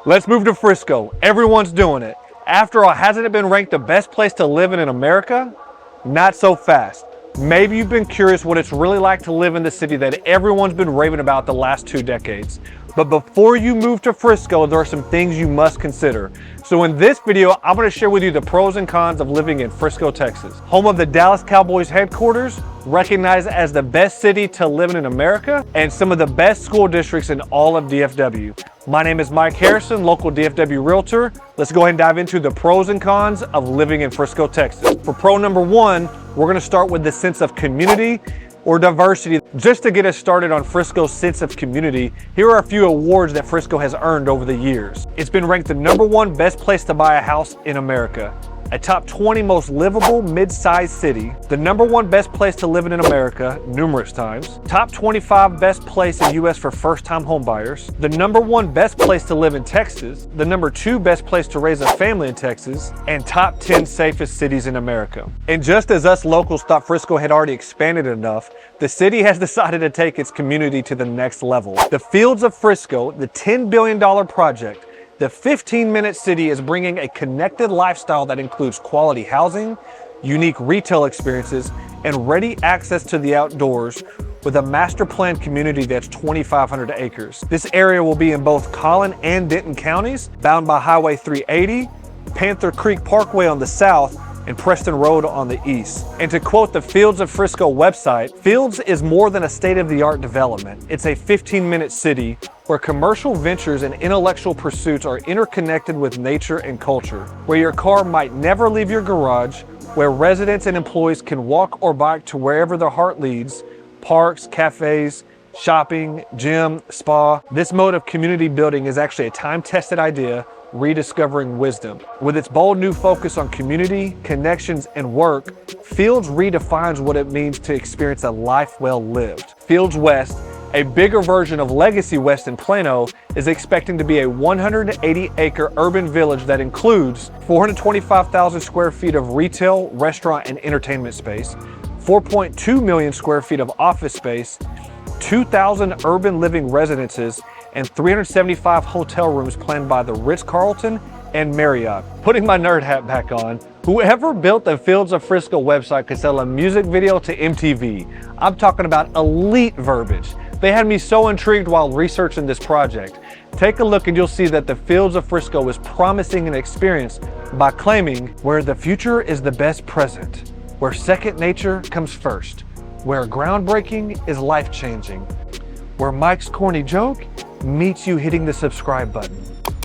Let's move to Frisco. Everyone's doing it. After all, hasn't it been ranked the best place to live in America? Not so fast. Maybe you've been curious what it's really like to live in the city that everyone's been raving about the last 2 decades. But before you move to Frisco, there are some things you must consider. So in this video, I'm going to share with you the pros and cons of living in Frisco, Texas. Home of the Dallas Cowboys headquarters, recognized as the best city to live in America, and some of the best school districts in all of DFW. My name is Mike Harrison, local DFW realtor. Let's go ahead and dive into the pros and cons of living in Frisco, Texas. For pro number 1, we're going to start with the sense of community or diversity. Just to get us started on Frisco's sense of community, here are a few awards that Frisco has earned over the years. It's been ranked the #1 best place to buy a house in America, a top 20 most livable mid-sized city, the #1 best place to live in America numerous times, top 25 best place in US for first-time homebuyers, the #1 best place to live in Texas, the #2 best place to raise a family in Texas, and top 10 safest cities in America. And just as us locals thought Frisco had already expanded enough, the city has decided to take its community to the next level. The Fields of Frisco, the $10 billion project, the 15-minute city, is bringing a connected lifestyle that includes quality housing, unique retail experiences, and ready access to the outdoors with a master planned community that's 2,500 acres. This area will be in both Collin and Denton counties, bound by Highway 380, Panther Creek Parkway on the south, and Preston Road on the east. And to quote the Fields of Frisco website, Fields is more than a state-of-the-art development. It's a 15-minute city where commercial ventures and intellectual pursuits are interconnected with nature and culture, where your car might never leave your garage, where residents and employees can walk or bike to wherever their heart leads, parks, cafes, shopping, gym, spa. This mode of community building is actually a time-tested idea, rediscovering wisdom. With its bold new focus on community, connections, and work, Fields redefines what it means to experience a life well lived. Fields West, a bigger version of Legacy West in Plano, is expecting to be a 180-acre urban village that includes 425,000 square feet of retail, restaurant, and entertainment space, 4.2 million square feet of office space, 2,000 urban living residences, and 375 hotel rooms planned by the Ritz-Carlton and Marriott. Putting my nerd hat back on, whoever built the Fields of Frisco website could sell a music video to MTV. I'm talking about elite verbiage. They had me so intrigued while researching this project. Take a look and you'll see that the Fields of Frisco is promising an experience by claiming where the future is the best present, where second nature comes first, where groundbreaking is life-changing, where Mike's corny joke meets you hitting the subscribe button,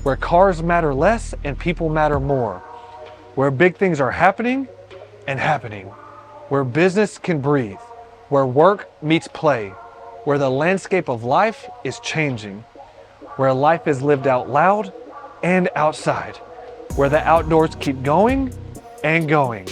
where cars matter less and people matter more, where big things are happening and happening, where business can breathe, where work meets play, where the landscape of life is changing, where life is lived out loud and outside, where the outdoors keep going and going.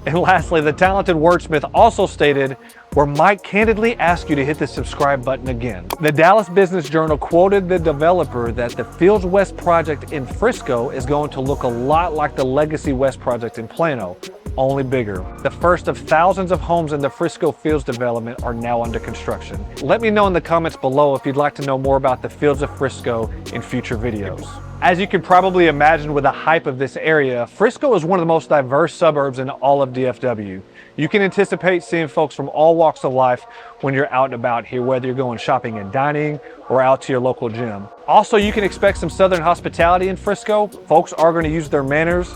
And lastly, the talented wordsmith also stated, where Mike candidly asks you to hit the subscribe button again. The Dallas Business Journal quoted the developer that the Fields West project in Frisco is going to look a lot like the Legacy West project in Plano, only bigger. The first of thousands of homes in the Frisco Fields development are now under construction. Let me know in the comments below if you'd like to know more about the Fields of Frisco in future videos. As you can probably imagine with the hype of this area, Frisco is one of the most diverse suburbs in all of DFW. You can anticipate seeing folks from all walks of life when you're out and about here, whether you're going shopping and dining or out to your local gym. Also, you can expect some Southern hospitality in Frisco. Folks are going to use their manners.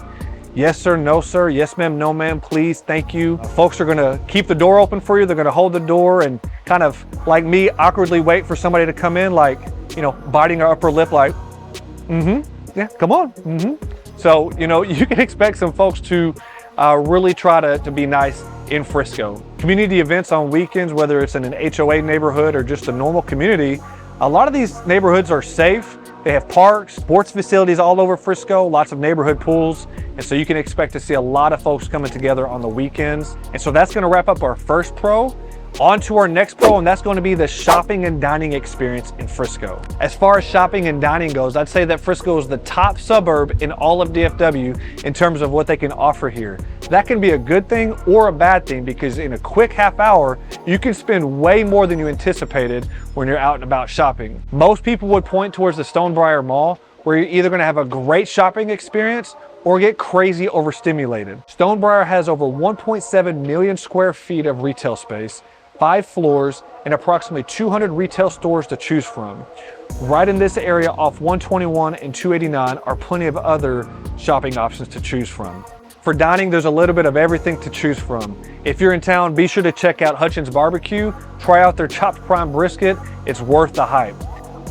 Yes, sir, no, sir. Yes, ma'am, no, ma'am, please, thank you. Folks are going to keep the door open for you. They're going to hold the door and kind of, like me, awkwardly wait for somebody to come in, like, you know, biting our upper lip, like, yeah, come on, So, you know, you can expect some folks to really try to be nice in Frisco. Community events on weekends, whether it's in an HOA neighborhood or just a normal community, a lot of these neighborhoods are safe. They have parks, sports facilities all over Frisco, lots of neighborhood pools. And so you can expect to see a lot of folks coming together on the weekends. And so that's going to wrap up our first pro. On to our next pro, and that's going to be the shopping and dining experience in Frisco. As far as shopping and dining goes, I'd say that Frisco is the top suburb in all of DFW in terms of what they can offer here. That can be a good thing or a bad thing, because in a quick half hour, you can spend way more than you anticipated when you're out and about shopping. Most people would point towards the Stonebriar Mall, where you're either gonna have a great shopping experience or get crazy overstimulated. Stonebriar has over 1.7 million square feet of retail space, 5 floors, and approximately 200 retail stores to choose from. Right in this area off 121 and 289 are plenty of other shopping options to choose from. For dining, there's a little bit of everything to choose from. If you're in town, be sure to check out Hutchins Barbecue, try out their chopped prime brisket, it's worth the hype.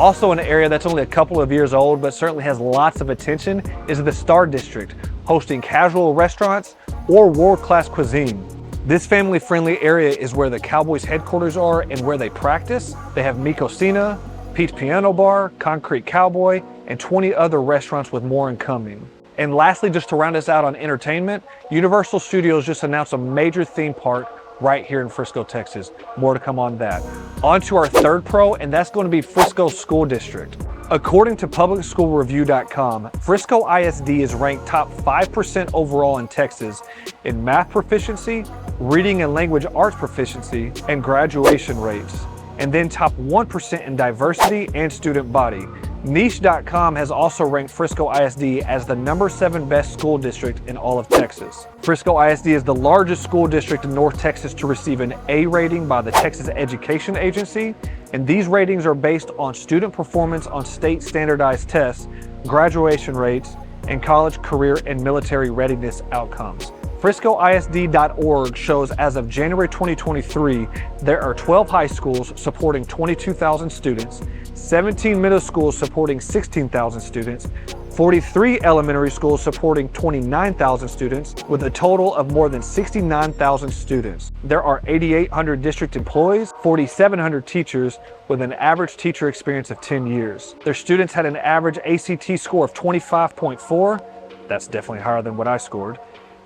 Also in an area that's only a couple of years old but certainly has lots of attention is the Star District, hosting casual restaurants or world-class cuisine. This family-friendly area is where the Cowboys headquarters are and where they practice. They have Mikosina, Pete's Piano Bar, Concrete Cowboy, and 20 other restaurants with more incoming. And lastly, just to round us out on entertainment, Universal Studios just announced a major theme park right here in Frisco, Texas. More to come on that. On to our third pro, and that's going to be Frisco School District. According to PublicSchoolReview.com, Frisco ISD is ranked top 5% overall in Texas in math proficiency, reading and language arts proficiency, and graduation rates, and then top 1% in diversity and student body. Niche.com has also ranked Frisco ISD as the number 7 best school district in all of Texas. Frisco ISD is the largest school district in North Texas to receive an A rating by the Texas Education Agency, and these ratings are based on student performance on state standardized tests, graduation rates, and college, career, and military readiness outcomes. FriscoISD.org shows as of January 2023, there are 12 high schools supporting 22,000 students, 17 middle schools supporting 16,000 students, 43 elementary schools supporting 29,000 students, with a total of more than 69,000 students. There are 8,800 district employees, 4,700 teachers, with an average teacher experience of 10 years. Their students had an average ACT score of 25.4, that's definitely higher than what I scored,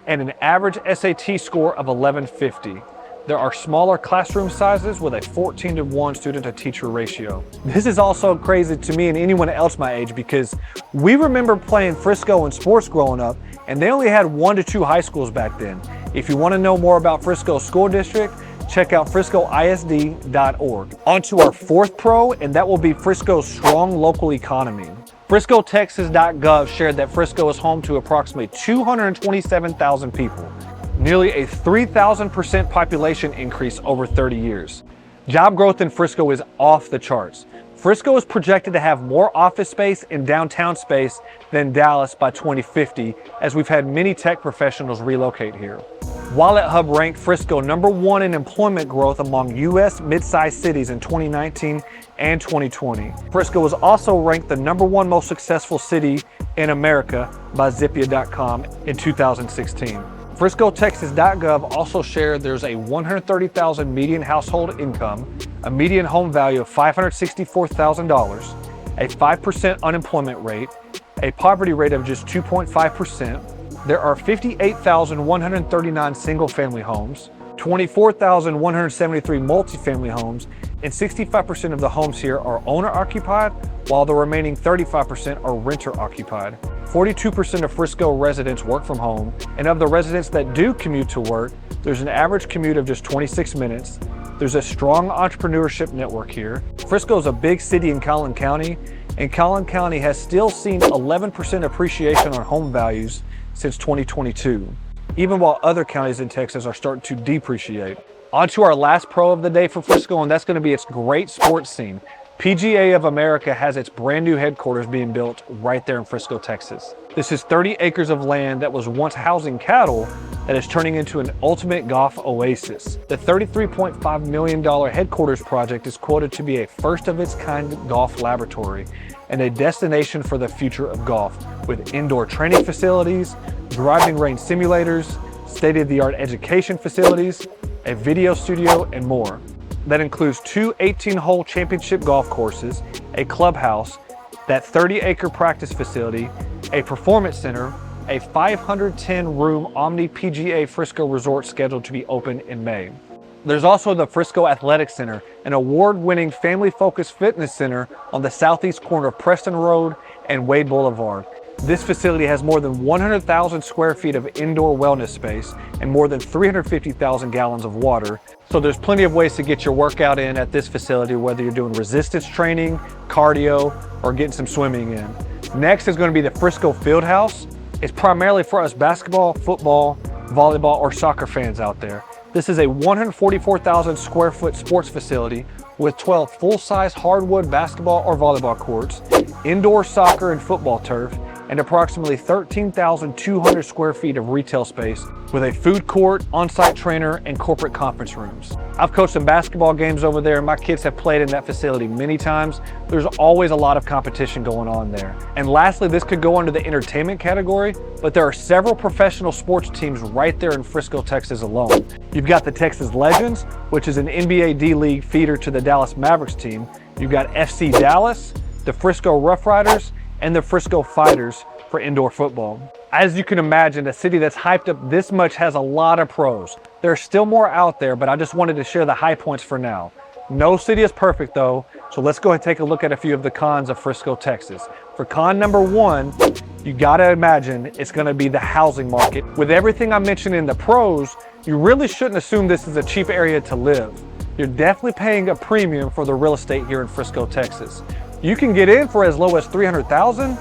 and an average SAT score of 1150. There are smaller classroom sizes with a 14-to-1 student-to-teacher ratio. This is also crazy to me and anyone else my age because we remember playing Frisco in sports growing up, and they only had 1 to 2 high schools back then. If you want to know more about Frisco School District, check out FriscoISD.org. On to our fourth pro, and that will be Frisco's strong local economy. FriscoTexas.gov shared that Frisco is home to approximately 227,000 people, nearly a 3,000% population increase over 30 years. Job growth in Frisco is off the charts. Frisco is projected to have more office space and downtown space than Dallas by 2050, as we've had many tech professionals relocate here. Wallet Hub ranked Frisco number 1 in employment growth among U.S. mid-sized cities in 2019 and 2020. Frisco was also ranked the number 1 most successful city in America by Zippia.com in 2016. FriscoTexas.gov also shared there's a 130,000 median household income, a median home value of $564,000, a 5% unemployment rate, a poverty rate of just 2.5%. There are 58,139 single-family homes, 24,173 multifamily homes, and 65% of the homes here are owner-occupied, while the remaining 35% are renter-occupied. 42% of Frisco residents work from home, and of the residents that do commute to work, there's an average commute of just 26 minutes. There's a strong entrepreneurship network here. Frisco is a big city in Collin County, and Collin County has still seen 11% appreciation on home values since 2022, even while other counties in Texas are starting to depreciate. On to our last pro of the day for Frisco, and that's going to be its great sports scene. PGA of America has its brand new headquarters being built right there in Frisco, Texas. This is 30 acres of land that was once housing cattle that is turning into an ultimate golf oasis. The $33.5 million headquarters project is quoted to be a first of its kind golf laboratory and a destination for the future of golf, with indoor training facilities, driving range simulators, state-of-the-art education facilities, a video studio, and more. That includes 2 18-hole championship golf courses, a clubhouse, that 30-acre practice facility, a performance center, a 510-room Omni PGA Frisco resort scheduled to be open in May. There's also the Frisco Athletic Center, an award-winning family-focused fitness center on the southeast corner of Preston Road and Wade Boulevard. This facility has more than 100,000 square feet of indoor wellness space and more than 350,000 gallons of water. So there's plenty of ways to get your workout in at this facility, whether you're doing resistance training, cardio, or getting some swimming in. Next is going to be the Frisco Fieldhouse. It's primarily for us basketball, football, volleyball, or soccer fans out there. This is a 144,000 square foot sports facility with 12 full-size hardwood basketball or volleyball courts, indoor soccer and football turf, and approximately 13,200 square feet of retail space with a food court, on-site trainer, and corporate conference rooms. I've coached some basketball games over there, and my kids have played in that facility many times. There's always a lot of competition going on there. And lastly, this could go under the entertainment category, but there are several professional sports teams right there in Frisco, Texas alone. You've got the Texas Legends, which is an NBA D-League feeder to the Dallas Mavericks team. You've got FC Dallas, the Frisco Rough Riders, and the Frisco Fighters for indoor football. As you can imagine, a city that's hyped up this much has a lot of pros. There are still more out there, but I just wanted to share the high points for now. No city is perfect though, so let's go ahead and take a look at a few of the cons of Frisco, Texas. For con number one, you gotta imagine it's gonna be the housing market. With everything I mentioned in the pros, you really shouldn't assume this is a cheap area to live. You're definitely paying a premium for the real estate here in Frisco, Texas. You can get in for as low as $300,000,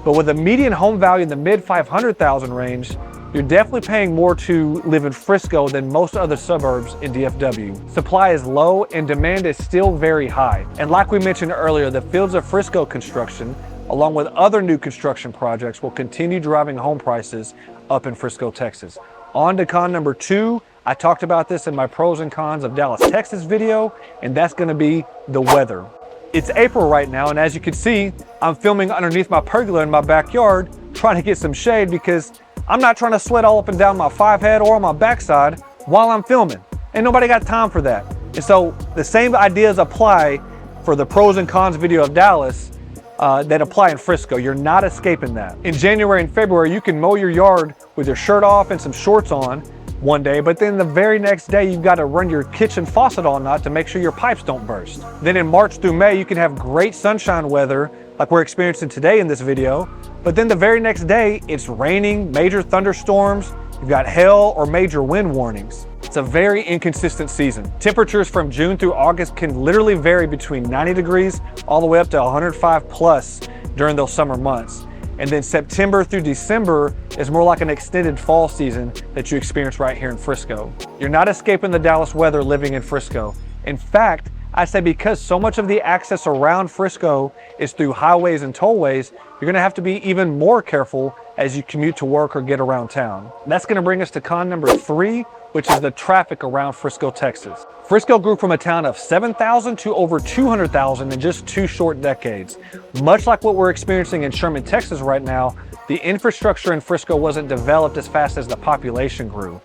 but with a median home value in the mid $500,000 range, you're definitely paying more to live in Frisco than most other suburbs in DFW. Supply is low and demand is still very high. And like we mentioned earlier, the Fields of Frisco construction, along with other new construction projects, will continue driving home prices up in Frisco, Texas. On to con number two. I talked about this in my pros and cons of Dallas, Texas video, and that's gonna be the weather. It's April right now, and as you can see, I'm filming underneath my pergola in my backyard, trying to get some shade because I'm not trying to sweat all up and down my 5-head or on my backside while I'm filming. Ain't nobody got time for that. And so the same ideas apply for the pros and cons video of Dallas that apply in Frisco. You're not escaping that. In January and February, you can mow your yard with your shirt off and some shorts on one day, but then the very next day you've got to run your kitchen faucet all night to make sure your pipes don't burst. Then in March through May, you can have great sunshine weather like we're experiencing today in this video, but then the very next day it's raining, major thunderstorms, you've got hail or major wind warnings. It's a very inconsistent season. Temperatures from June through August can literally vary between 90 degrees all the way up to 105 plus during those summer months. And then September through December is more like an extended fall season that you experience right here in Frisco. You're not escaping the Dallas weather living in Frisco. In fact, I say because so much of the access around Frisco is through highways and tollways, you're gonna have to be even more careful as you commute to work or get around town. That's gonna bring us to con number three, which is the traffic around Frisco, Texas. Frisco grew from a town of 7,000 to over 200,000 in just 2 short decades. Much like what we're experiencing in Sherman, Texas right now, the infrastructure in Frisco wasn't developed as fast as the population grew.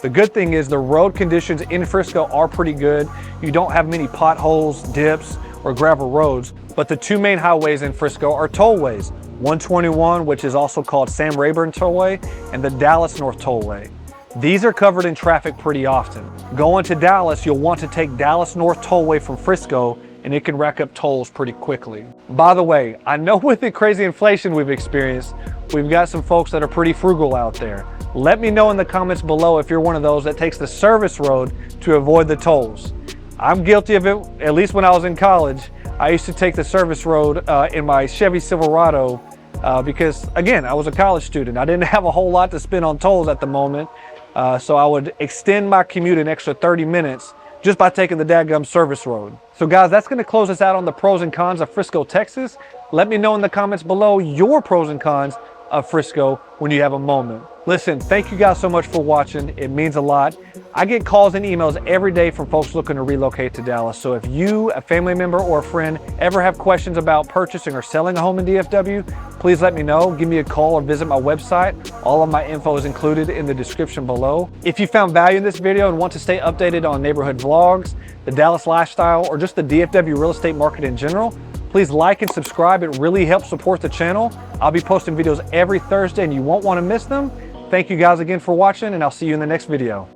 The good thing is the road conditions in Frisco are pretty good. You don't have many potholes, dips, or gravel roads, but the 2 main highways in Frisco are tollways. 121, which is also called Sam Rayburn Tollway, and the Dallas North Tollway. These are covered in traffic pretty often. Going to Dallas, you'll want to take Dallas North Tollway from Frisco, and it can rack up tolls pretty quickly. By the way, I know with the crazy inflation we've experienced, we've got some folks that are pretty frugal out there. Let me know in the comments below if you're one of those that takes the service road to avoid the tolls. I'm guilty of it, at least when I was in college. I used to take the service road in my Chevy Silverado because, again, I was a college student. I didn't have a whole lot to spend on tolls at the moment. So I would extend my commute an extra 30 minutes just by taking the dadgum service road. So guys, that's gonna close us out on the pros and cons of Frisco, Texas. Let me know in the comments below your pros and cons of Frisco when you have a moment. Listen, thank you guys so much for watching. It means a lot. I get calls and emails every day from folks looking to relocate to Dallas. So if you, a family member or a friend, ever have questions about purchasing or selling a home in DFW, please let me know. Give me a call or visit my website. All of my info is included in the description below. If you found value in this video and want to stay updated on neighborhood vlogs, the Dallas lifestyle, or just the DFW real estate market in general, please like and subscribe. It really helps support the channel. I'll be posting videos every Thursday and you won't want to miss them. Thank you guys again for watching, and I'll see you in the next video.